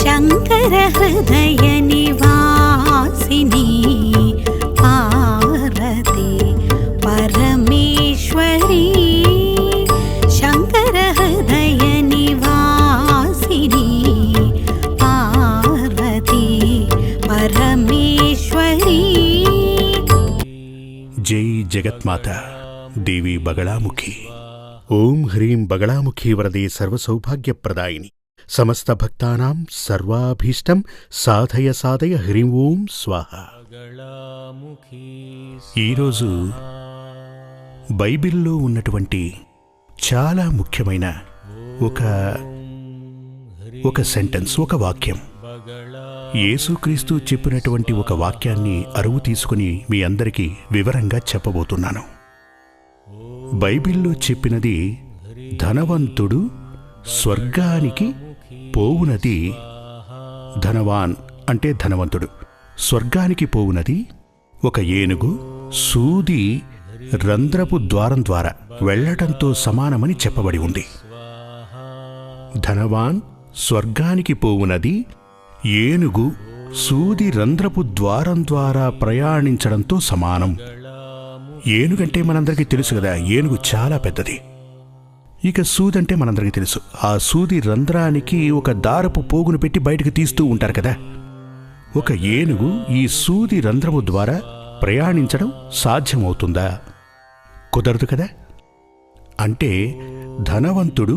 శంకర హృదయ నివాసిని పార్వతి పరమేశ్వరి శంకర హృదయ నివాసిని పార్వతి పరమేశ్వరి. జై జగత్మాత దేవి బగళాముఖి. ఓం హ్రీం బగళాముఖి వరదే సర్వసౌభాగ్యప్రదాయిని సమస్త భక్తానాం సర్వాభీష్టం సాధయ సాధయ హ్రీం ఓం స్వాహ. ఈరోజు బైబిల్లో ఉన్నటువంటి చాలా ముఖ్యమైన ఒక సెంటెన్స్, ఒక వాక్యం, యేసుక్రీస్తు చెప్పినటువంటి ఒక వాక్యాన్ని అరువు తీసుకుని మీ అందరికీ వివరంగా చెప్పబోతున్నాను. బైబిల్లో చెప్పినది, ధనవంతుడు స్వర్గానికి పోవునది, ధనవాన్ అంటే ధనవంతుడు, స్వర్గానికి పోవునది ఒక ఏనుగు సూది రంధ్రపు ద్వారం ద్వారా వెళ్లటంతో సమానమని చెప్పబడి ఉంది. ధనవాన్ స్వర్గానికి పోవునది ఏనుగు సూది రంధ్రపు ద్వారం ద్వారా ప్రయాణించడంతో సమానం. ఏనుగంటే మనందరికీ తెలుసు కదా, ఏనుగు చాలా పెద్దది. ఇక సూదంటే మనందరికీ తెలుసు, ఆ సూది రంధ్రానికి ఒక దారపు పోగును పెట్టి బయటకు తీస్తూ ఉంటారు కదా. ఒక ఏనుగు ఈ సూది రంధ్రము ద్వారా ప్రయాణించడం సాధ్యమవుతుందా? కుదరదు కదా. అంటే ధనవంతుడు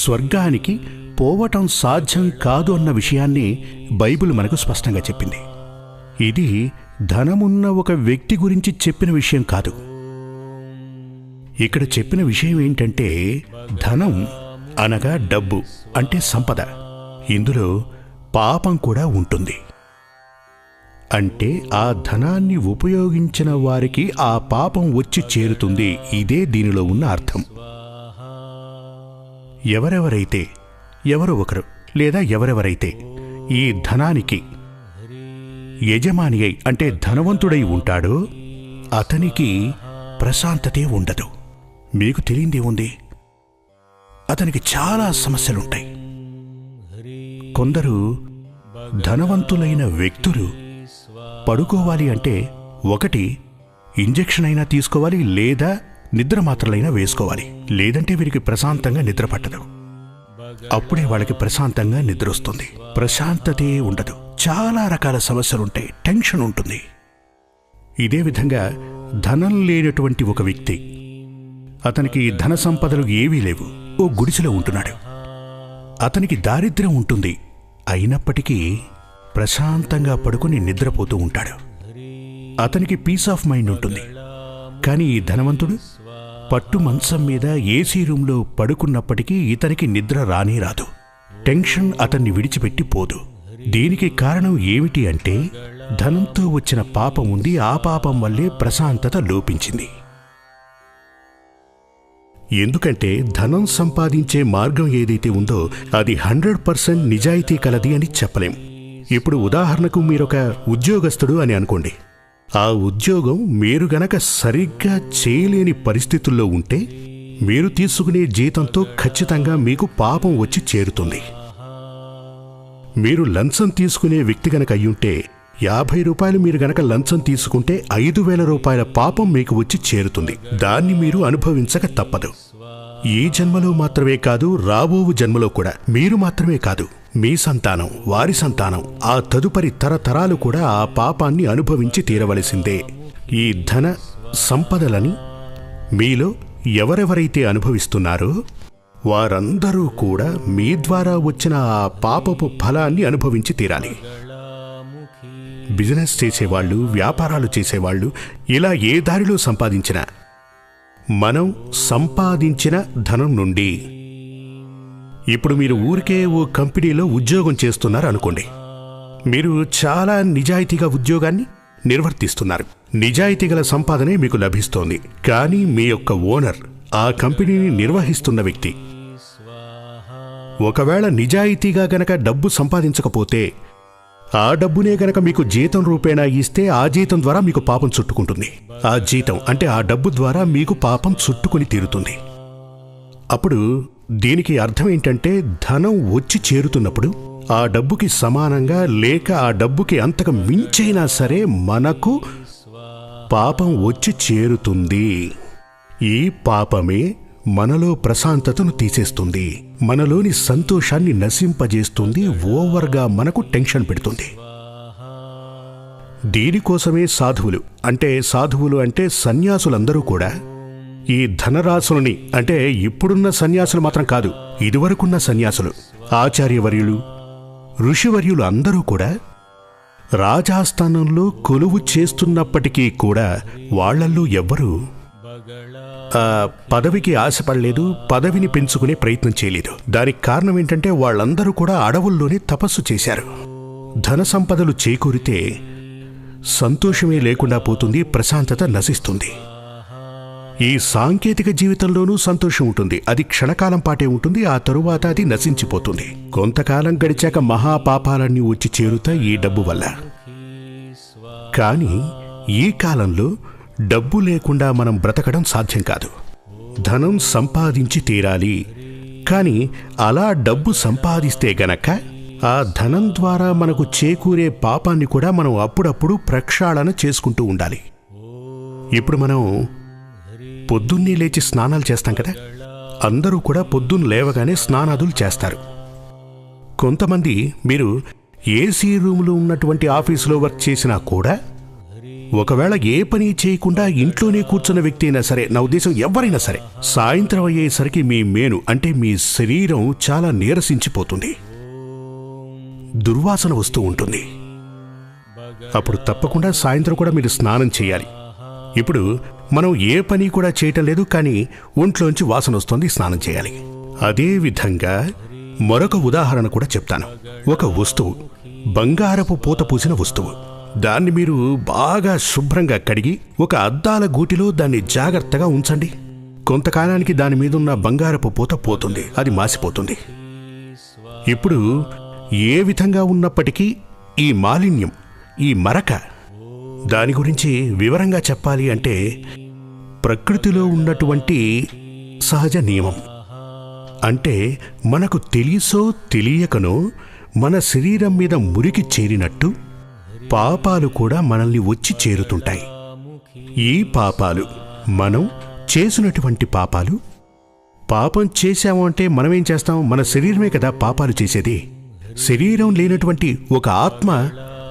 స్వర్గానికి పోవటం సాధ్యం కాదు అన్న విషయాన్ని బైబిల్ మనకు స్పష్టంగా చెప్పింది. ఇది ధనమున్న ఒక వ్యక్తి గురించి చెప్పిన విషయం కాదు. ఇక్కడ చెప్పిన విషయం ఏంటంటే, ధనం అనగా డబ్బు అంటే సంపద, ఇందులో పాపం కూడా ఉంటుంది. అంటే ఆ ధనాన్ని ఉపయోగించిన వారికి ఆ పాపం వచ్చి చేరుతుంది. ఇదే దీనిలో ఉన్న అర్థం. ఎవరో ఒకరు లేదా ఎవరెవరైతే ఈ ధనానికి యజమాని అయి అంటే ధనవంతుడై ఉంటాడో అతనికి ప్రశాంతతే ఉండదు. మీకు తెలియందేముంది, అతనికి చాలా సమస్యలుంటాయి. కొందరు ధనవంతులైన వ్యక్తులు పడుకోవాలి అంటే ఒకటి ఇంజెక్షన్ అయినా తీసుకోవాలి, లేదా నిద్ర మాత్రలైనా వేసుకోవాలి. లేదంటే వీరికి ప్రశాంతంగా నిద్ర పట్టదు. అప్పుడే వాళ్ళకి ప్రశాంతంగా నిద్ర వస్తుంది. ప్రశాంతతే ఉండదు. చాలా రకాల సమస్యలుంటాయి, టెన్షన్ ఉంటుంది. ఇదే విధంగా ధనం లేనటువంటి ఒక వ్యక్తి, అతనికి ధన సంపదలు ఏవీ లేవు, ఓ గుడిసెలో ఉంటున్నాడు. అతనికి దారిద్ర్యం ఉంటుంది, అయినప్పటికీ ప్రశాంతంగా పడుకుని నిద్రపోతూ ఉంటాడు. అతనికి పీస్ ఆఫ్ మైండ్ ఉంటుంది. కానీ ఈ ధనవంతుడు పట్టు మంచం మీద ఏసీ రూంలో పడుకున్నప్పటికీ ఇతనికి నిద్ర రానే రాదు. టెన్షన్ అతన్ని విడిచిపెట్టి పోదు. దీనికి కారణం ఏమిటి అంటే, ధనంతో వచ్చిన పాపం ఉంది. ఆ పాపం వల్లే ప్రశాంతత లోపించింది. ఎందుకంటే ధనం సంపాదించే మార్గం ఏదైతే ఉందో అది 100% నిజాయితీ కలది అని చెప్పలేం. ఇప్పుడు ఉదాహరణకు మీరొక ఉద్యోగస్తుడు అని అనుకోండి. ఆ ఉద్యోగం మీరు గనక సరిగ్గా చేయలేని పరిస్థితుల్లో ఉంటే మీరు తీసుకునే జీతంతో ఖచ్చితంగా మీకు పాపం వచ్చి చేరుతుంది. మీరు లంచం తీసుకునే వ్యక్తి గనక అయ్యుంటే 50 రూపాయలు మీరు గనక లంచం తీసుకుంటే 5,000 రూపాయల పాపం మీకు వచ్చి చేరుతుంది. దాన్ని మీరు అనుభవించక తప్పదు. ఈ జన్మలో మాత్రమే కాదు, రాబోవు జన్మలో కూడా. మీరు మాత్రమే కాదు, మీ సంతానం, వారి సంతానం, ఆ తదుపరి తరతరాలు కూడా ఆ పాపాన్ని అనుభవించి తీరవలసిందే. ఈ ధన సంపదలని మీలో ఎవరెవరైతే అనుభవిస్తున్నారో వారందరూ కూడా మీ ద్వారా వచ్చిన ఆ పాపపు ఫలాన్ని అనుభవించి తీరాలి. బిజినెస్ చేసేవాళ్ళు, వ్యాపారాలు చేసేవాళ్ళు, ఇలా ఏ దారిలో సంపాదించినా మనం సంపాదించిన ధనం నుండి, ఇప్పుడు మీరు ఊరికే ఓ కంపెనీలో ఉద్యోగం చేస్తున్నారు అనుకోండి. మీరు చాలా నిజాయితీగా ఉద్యోగాన్ని నిర్వర్తిస్తున్నారు. నిజాయితీ గల సంపాదనే మీకు లభిస్తోంది. కానీ మీ యొక్క ఓనర్, ఆ కంపెనీని నిర్వహిస్తున్న వ్యక్తి ఒకవేళ నిజాయితీగా గనక డబ్బు సంపాదించకపోతే, ఆ డబ్బునే గనక మీకు జీతం రూపేణా ఇస్తే ఆ జీతం ద్వారా మీకు పాపం చుట్టుకుంటుంది. ఆ జీతం అంటే ఆ డబ్బు ద్వారా మీకు పాపం చుట్టుకుని తీరుతుంది. అప్పుడు దీనికి అర్థం ఏంటంటే, ధనం వచ్చి చేరుతున్నప్పుడు ఆ డబ్బుకి సమానంగా లేక ఆ డబ్బుకి అంతకు మించైనా సరే మనకు పాపం వచ్చి చేరుతుంది. ఈ పాపమే మనలో ప్రశాంతతను తీసేస్తుంది, మనలోని సంతోషాన్ని నశింపజేస్తుంది, ఓవర్గా మనకు టెన్షన్ పెడుతుంది. దీనికోసమే సాధువులు అంటే సన్యాసులందరూ కూడా ఈ ధనరాశులని, అంటే ఇప్పుడున్న సన్యాసులు మాత్రం కాదు, ఇదివరకున్న సన్యాసులు, ఆచార్యవర్యులు, ఋషివర్యులు అందరూ కూడా రాజాస్థానంలో కొలువు చేస్తున్నప్పటికీ కూడా వాళ్ళల్లో ఎవ్వరూ పదవికి ఆశపడలేదు, పదవిని పెంచుకునే ప్రయత్నం చేయలేదు. దానికి కారణం ఏంటంటే వాళ్ళందరూ కూడా అడవుల్లోనే తపస్సు చేశారు. ధన సంపదలు చేకూరితే సంతోషమే లేకుండా పోతుంది, ప్రశాంతత నశిస్తుంది. ఈ సాంకేతిక జీవితంలోనూ సంతోషం ఉంటుంది, అది క్షణకాలం పాటే ఉంటుంది, ఆ తరువాత అది నశించిపోతుంది. కొంతకాలం గడిచాక మహాపాపాలన్నీ వచ్చి చేరుతాయి ఈ డబ్బు వల్ల. కానీ ఈ కాలంలో డబ్బు లేకుండా మనం బ్రతకడం సాధ్యం కాదు. ధనం సంపాదించి తీరాలి. కానీ అలా డబ్బు సంపాదిస్తే గనక ఆ ధనం ద్వారా మనకు చేకూరే పాపాన్ని కూడా మనం అప్పుడప్పుడు ప్రక్షాళన చేసుకుంటూ ఉండాలి. ఇప్పుడు మనం పొద్దున్నే లేచి స్నానాలు చేస్తాం కదా, అందరూ కూడా పొద్దున్న లేవగానే స్నానాదులు చేస్తారు. కొంతమంది మీరు ఏసీ రూములో ఉన్నటువంటి ఆఫీసులో వర్క్ చేసినా కూడా, ఒకవేళ ఏ పని చేయకుండా ఇంట్లోనే కూర్చున్న వ్యక్తి అయినా సరే, నా ఉద్దేశం ఎవరైనా సరే, సాయంత్రం అయ్యేసరికి మీ అంటే మీ శరీరం చాలా నీరసించిపోతుంది, దుర్వాసన వస్తూ ఉంటుంది. అప్పుడు తప్పకుండా సాయంత్రం కూడా మీరు స్నానం చేయాలి. ఇప్పుడు మనం ఏ పని కూడా చేయటం లేదు, కానీ ఒంట్లోంచి వాసన వస్తుంది, స్నానం చేయాలి. అదే విధంగా మరొక ఉదాహరణ కూడా చెప్తాను. ఒక వస్తువు, బంగారపు పూత పూసిన వస్తువు, దాన్ని మీరు బాగా శుభ్రంగా కడిగి ఒక అద్దాల గూటిలో దాన్ని జాగ్రత్తగా ఉంచండి. కొంతకాలానికి దాని మీద ఉన్న బంగారపు పూత పోతుంది, అది మాసిపోతుంది. ఇప్పుడు ఏ విధంగా ఉన్నప్పటికీ ఈ మాలిన్యం, ఈ మరక, దాని గురించి వివరంగా చెప్పాలి అంటే ప్రకృతిలో ఉన్నటువంటి సహజ నియమం. అంటే మనకు తెలిసో తెలియకనో మన శరీరం మీద మురికి చేరినట్టు పాపాలు కూడా మనల్ని వచ్చి చేరుతుంటాయి. ఈ పాపాలు, మనం చేసినటువంటి పాపాలు, పాపం చేశాము అంటే మనమేం చేస్తాం? మన శరీరమే కదా పాపాలు చేసేది. శరీరం లేనటువంటి ఒక ఆత్మ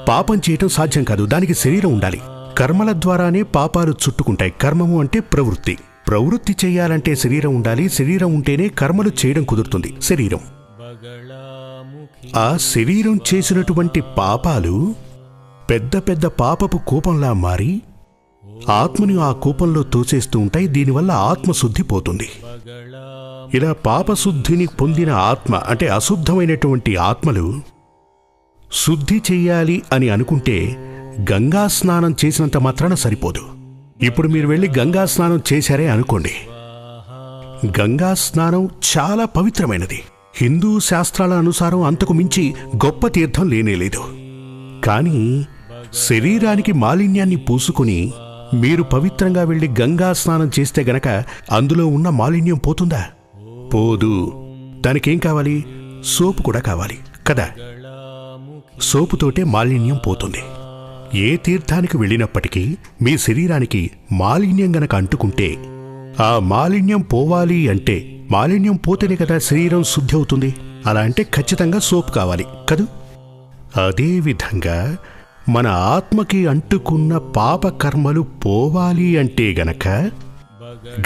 పాపం చేయటం సాధ్యం కాదు, దానికి శరీరం ఉండాలి. కర్మల ద్వారానే పాపాలు చుట్టుకుంటాయి. కర్మము అంటే ప్రవృత్తి, ప్రవృత్తి చేయాలంటే శరీరం ఉండాలి, శరీరం ఉంటేనే కర్మలు చేయడం కుదురుతుంది. శరీరం, ఆ శరీరం చేసినటువంటి పాపాలు పెద్ద పెద్ద పాపపు కూపంలా మారి ఆత్మని ఆ కూపంలో తోసేస్తూ ఉంటాయి. దీనివల్ల ఆత్మశుద్ధి పోతుంది. ఇలా పాపశుద్ధిని పొందిన ఆత్మ, అంటే అశుద్ధమైనటువంటి ఆత్మలు శుద్ధి చెయ్యాలి అని అనుకుంటే గంగా స్నానం చేసినంత మాత్రాన సరిపోదు. ఇప్పుడు మీరు వెళ్ళి గంగా స్నానం చేశారే అనుకోండి, గంగా స్నానం చాలా పవిత్రమైనది. హిందూ శాస్త్రాల అనుసారం అంతకు మించి గొప్ప తీర్థం లేనేలేదు. కానీ శరీరానికి మాలిన్యాన్ని పూసుకుని మీరు పవిత్రంగా వెళ్ళి గంగా స్నానం చేస్తే గనక అందులో ఉన్న మాలిన్యం పోతుందా? పోదు. దానికేం కావాలి? సోపు కూడా కావాలి కదా. సోపుతోటే మాలిన్యం పోతుంది. ఏ తీర్థానికి వెళ్ళినప్పటికీ మీ శరీరానికి మాలిన్యం గనక అంటుకుంటే, ఆ మాలిన్యం పోవాలి అంటే, మాలిన్యం పోతేనే కదా శరీరం శుద్ధి అవుతుంది. అలా అంటే ఖచ్చితంగా సోపు కావాలి కదూ. అదేవిధంగా మన ఆత్మకి అంటుకున్న పాపకర్మలు పోవాలి అంటే గనక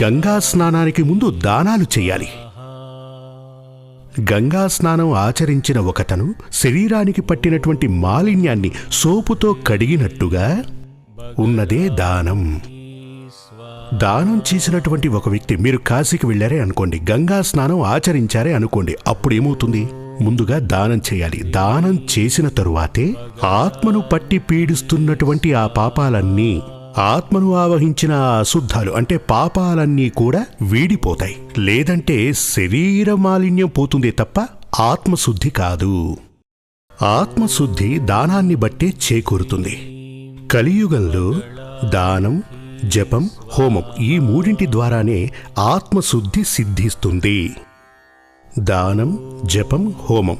గంగా స్నానానికి ముందు దానాలు చెయ్యాలి. గంగా స్నానం ఆచరించిన ఒకతను శరీరానికి పట్టినటువంటి మాలిన్యాన్ని సోపుతో కడిగినట్టుగా ఉన్నదే దానం. దానం చేసినటువంటి ఒక వ్యక్తి, మీరు కాశీకి వెళ్ళారే అనుకోండి, గంగా స్నానం ఆచరించారే అనుకోండి, అప్పుడు ఏమవుతుంది? ముందుగా దానం చేయాలి. దానం చేసిన తరువాతే ఆత్మను పట్టి పీడిస్తున్నటువంటి ఆ పాపాలన్నీ, ఆత్మను ఆవహించిన ఆ అశుద్ధాలు అంటే పాపాలన్నీ కూడా వీడిపోతాయి. లేదంటే శరీర మాలిన్యం పోతుందే తప్ప ఆత్మశుద్ధి కాదు. ఆత్మశుద్ధి దానాన్ని బట్టే చేకూరుతుంది. కలియుగంలో దానం, జపం, హోమం ఈ మూడింటి ద్వారానే ఆత్మశుద్ధి సిద్ధిస్తుంది. దానం, జపం, హోమం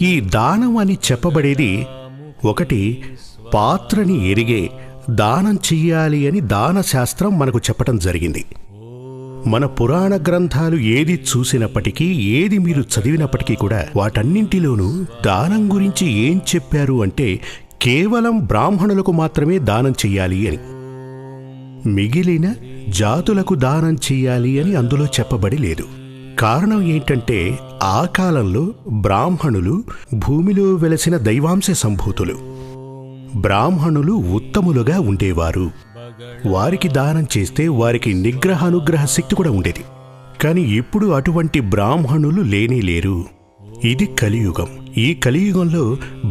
ఈ దానం అని చెప్పబడేది ఒకటి, పాత్రని ఎరిగే దానం చెయ్యాలి అని దాన శాస్త్రం మనకు చెప్పటం జరిగింది. మన పురాణ గ్రంథాలు ఏది చూసినప్పటికీ, ఏది మీరు చదివినప్పటికీ కూడా వాటన్నింటిలోనూ దానం గురించి ఏం చెప్పారు అంటే కేవలం బ్రాహ్మణులకు మాత్రమే దానం చెయ్యాలి అని, మిగిలిన జాతులకు దానం చెయ్యాలి అని అందులో చెప్పబడి లేదు. కారణం ఏంటంటే ఆ కాలంలో బ్రాహ్మణులు భూమిలో వెలసిన దైవాంశ సంభూతులు. బ్రాహ్మణులు ఉత్తములుగా ఉండేవారు. వారికి దానం చేస్తే వారికి నిగ్రహానుగ్రహ శక్తి కూడా ఉండేది. కానీ ఇప్పుడు అటువంటి బ్రాహ్మణులు లేనేలేరు. ఇది కలియుగం. ఈ కలియుగంలో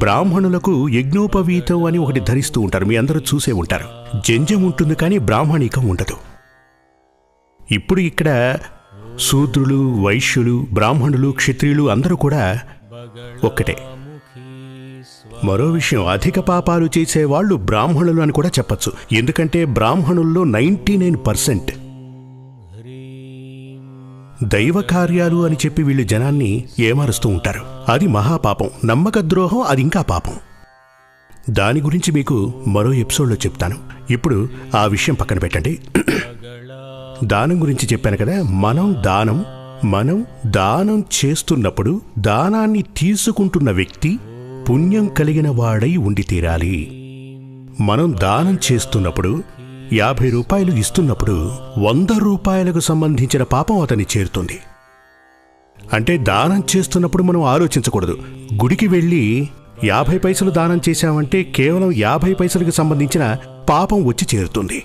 బ్రాహ్మణులకు యజ్ఞోపవీతం అని ఒకటి ధరిస్తూ ఉంటారు. మీ అందరూ చూసే ఉంటారు. జంజం ఉంటుంది కానీ బ్రాహ్మణికం ఉండదు. ఇప్పుడు ఇక్కడ శూద్రులు, వైశ్యులు, బ్రాహ్మణులు, క్షత్రియులు అందరూ కూడా ఒక్కటే. మరో విషయం, అధిక పాపాలు చేసేవాళ్లు బ్రాహ్మణులు అని కూడా చెప్పచ్చు. ఎందుకంటే బ్రాహ్మణుల్లో 99% దైవ కార్యాలు అని చెప్పి వీళ్ళు జనాన్ని ఏమారుస్తూ ఉంటారు. అది మహాపాపం. నమ్మక ద్రోహం అది ఇంకా పాపం. దాని గురించి మీకు మరో ఎపిసోడ్లో చెప్తాను. ఇప్పుడు ఆ విషయం పక్కన పెట్టండి. దానం గురించి చెప్పాను కదా. మనం దానం చేస్తున్నప్పుడు దానాన్ని తీసుకుంటున్న వ్యక్తి పుణ్యం కలిగిన వాడై ఉండి తీరాలి. మనం దానం చేస్తున్నప్పుడు 50 రూపాయలు ఇస్తున్నప్పుడు 100 రూపాయలకు సంబంధించిన పాపం అతన్ని చేరుతుంది. అంటే దానం చేస్తున్నప్పుడు మనం ఆలోచించకూడదు. గుడికి వెళ్ళి 50 పైసలు దానం చేశామంటే కేవలం 50 పైసలకు సంబంధించిన పాపం వచ్చి చేరుతుంది.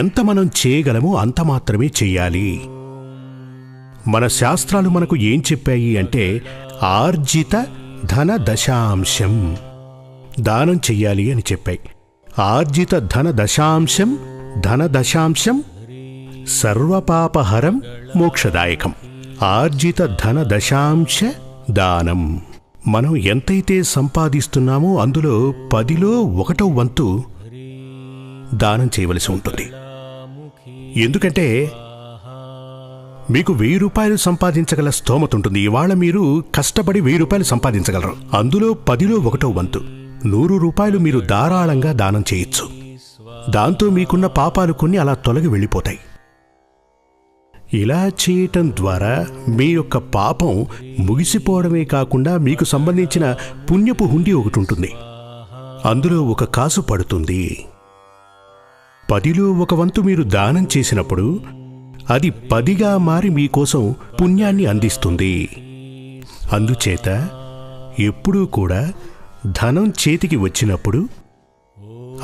ఎంత మనం చేయగలమో అంత మాత్రమే చెయ్యాలి. మన శాస్త్రాలు మనకు ఏం చెప్పాయి అంటే ఆర్జిత ధన దశాంశం దానం చెయ్యాలి అని చెప్పాయి. ఆర్జిత ధన దశాంశం సర్వపాపహరం మోక్షదాయకం. ఆర్జిత ధన దశాంశ దానం. మనం ఎంతైతే సంపాదిస్తున్నామో అందులో 10లో 1వ వంతు దానం చేయవలసి ఉంటుంది. ఎందుకంటే మీకు 1000 రూపాయలు సంపాదించగల స్తోమత ఉంటుంది. ఇవాళ మీరు కష్టపడి 1000 రూపాయలు సంపాదించగలరు. అందులో 10లో 1వ వంతు 100 రూపాయలు మీరు ధారాళంగా దానం చేయొచ్చు. దాంతో మీకున్న పాపాలు కొన్ని అలా తొలగి వెళ్ళిపోతాయి. ఇలా చేయటం ద్వారా మీ యొక్క పాపం ముగిసిపోవడమే కాకుండా మీకు సంబంధించిన పుణ్యపు హుండీ ఒకటి ఉంటుంది. అందులో 1 కాసు పడుతుంది. 10లో 1 వంతు మీరు దానం చేసినప్పుడు అది 10గా మారి మీకోసం పుణ్యాన్ని అందిస్తుంది. అందుచేత ఎప్పుడూ కూడా ధనం చేతికి వచ్చినప్పుడు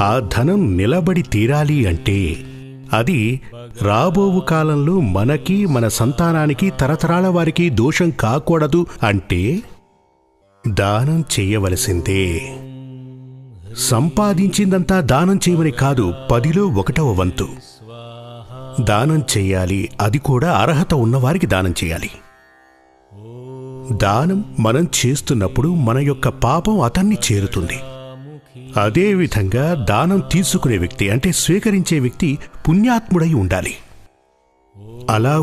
ఆ ధనం నిలబడి తీరాలి అంటే అది రాబోవు కాలంలో మనకి, మన సంతానానికి, తరతరాల వారికి దోషం కాకూడదు అంటే దానం చేయవలసిందే. సంపాదించిందంతా దానం చేయమని కాదు, 10లో 1వ వంతు దానం చెయ్యాలి. అది కూడా అర్హత ఉన్నవారికి దానం చేయాలి. దానం మనం చేస్తున్నప్పుడు మన యొక్క పాపం అతన్ని చేరుతుంది. అదేవిధంగా దానం తీసుకునే వ్యక్తి అంటే స్వీకరించే వ్యక్తి పుణ్యాత్ముడై ఉండాలి. అలా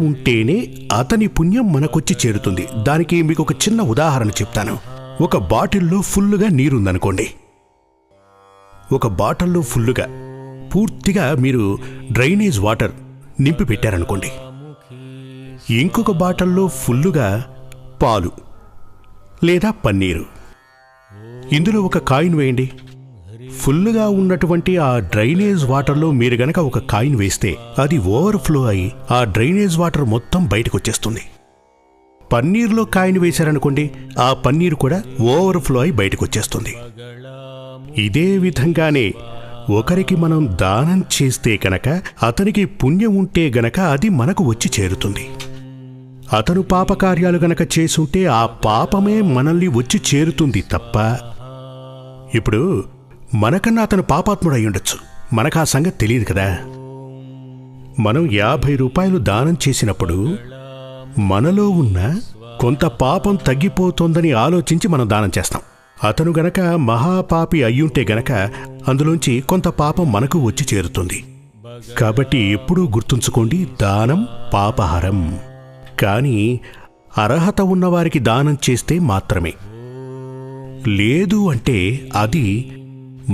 ఉంటేనే అతని పుణ్యం మనకొచ్చి చేరుతుంది. దానికి మీకు ఒక చిన్న ఉదాహరణ చెప్తాను. ఒక బాటిల్లో ఫుల్లుగా నీరుందనుకోండి. ఒక బాటిల్లో ఫుల్లుగా పూర్తిగా మీరు డ్రైనేజ్ వాటర్ నింపి పెట్టారనుకోండి. ఇంకొక బాటిల్లో ఫుల్లుగా పాలు లేదా పన్నీరు. ఇందులో 1 కాయిన్ వేయండి. ఫుల్లుగా ఉన్నటువంటి ఆ డ్రైనేజ్ వాటర్లో మీరు గనక 1 కాయిన్ వేస్తే అది ఓవర్ఫ్లో అయి ఆ డ్రైనేజ్ వాటర్ మొత్తం బయటకు వచ్చేస్తుంది. పన్నీర్లో కాయిన్ వేశారనుకోండి, ఆ పన్నీరు కూడా ఓవర్ఫ్లో అయి బయటకు వచ్చేస్తుంది. ఇదే విధంగానే ఒకరికి మనం దానం చేస్తే గనక, అతనికి పుణ్యం ఉంటే గనక అది మనకు వచ్చి చేరుతుంది. అతను పాపకార్యాలు గనక చేసుంటే ఆ పాపమే మనల్ని వచ్చి చేరుతుంది తప్ప. ఇప్పుడు మనకన్నా అతను పాపాత్ముడై ఉండొచ్చు, మనకు ఆ సంగతి తెలియదు కదా. మనం 50 రూపాయలు దానం చేసినప్పుడు మనలో ఉన్న కొంత పాపం తగ్గిపోతోందని ఆలోచించి మనం దానం చేస్తాం. అతను గనక మహాపాపి అయ్యుంటే గనక అందులోంచి కొంత పాపం మనకు వచ్చి చేరుతుంది. కాబట్టి ఎప్పుడూ గుర్తుంచుకోండి, దానం పాపహరం. కానీ అర్హత ఉన్నవారికి దానం చేస్తే మాత్రమే. లేదు అంటే అది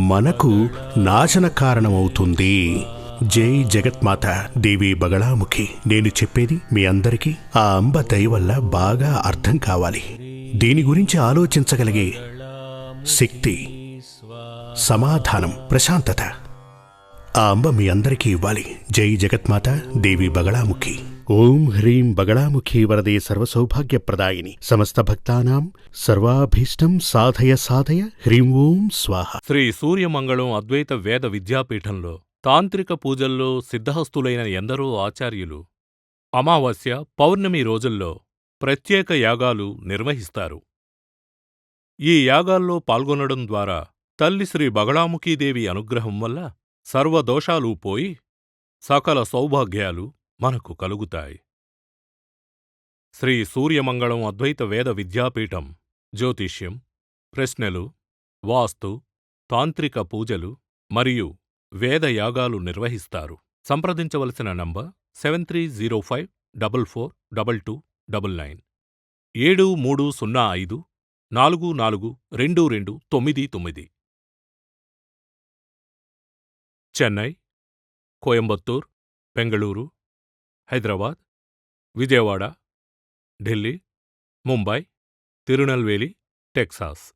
మనకు నాశన కారణమవుతుంది. జై జగత్మాత దేవి బగళాముఖి. నేను చెప్పేది మీ అందరికీ ఆ అంబ దయ వల్ల బాగా అర్థం కావాలి. దీని గురించి ఆలోచించగలిగే శక్తి, సమాధానం, ప్రశాంతత ఆ అంబ మీ అందరికీ ఇవ్వాలి. జై జగత్మాత దేవి బగళాముఖి. ఓం హ్రీం బగళాముఖి వరదే సర్వసౌభాగ్యప్రదాయిని సమస్త భక్తానాం సర్వాభీష్టం సాధయ సాధయ హ్రీం ఓం స్వాహ. శ్రీ సూర్యమంగళం అద్వైత వేద విద్యాపీఠంలో తాంత్రిక పూజల్లో సిద్ధహస్తులైన ఎందరో ఆచార్యులు అమావాస్య, పౌర్ణమి రోజుల్లో ప్రత్యేక యాగాలు నిర్వహిస్తారు. ఈ యాగాల్లో పాల్గొనడం ద్వారా తల్లి శ్రీ బగళాముఖీదేవి అనుగ్రహం వల్ల సర్వదోషాలూ పోయి సకల సౌభాగ్యాలు మనకు కలుగుతాయి. శ్రీ సూర్యమంగళం అద్వైత వేద విద్యాపీఠం జ్యోతిష్యం, ప్రశ్నలు, వాస్తు, తాంత్రిక పూజలు మరియు వేదయాగాలు నిర్వహిస్తారు. సంప్రదించవలసిన నంబర్ 7305442299 7305442299. చెన్నై, కోయంబత్తూర్, బెంగళూరు, హైదరాబాద్, విజయవాడ, ఢిల్లీ, ముంబై, తిరునల్వేలి, టెక్సాస్.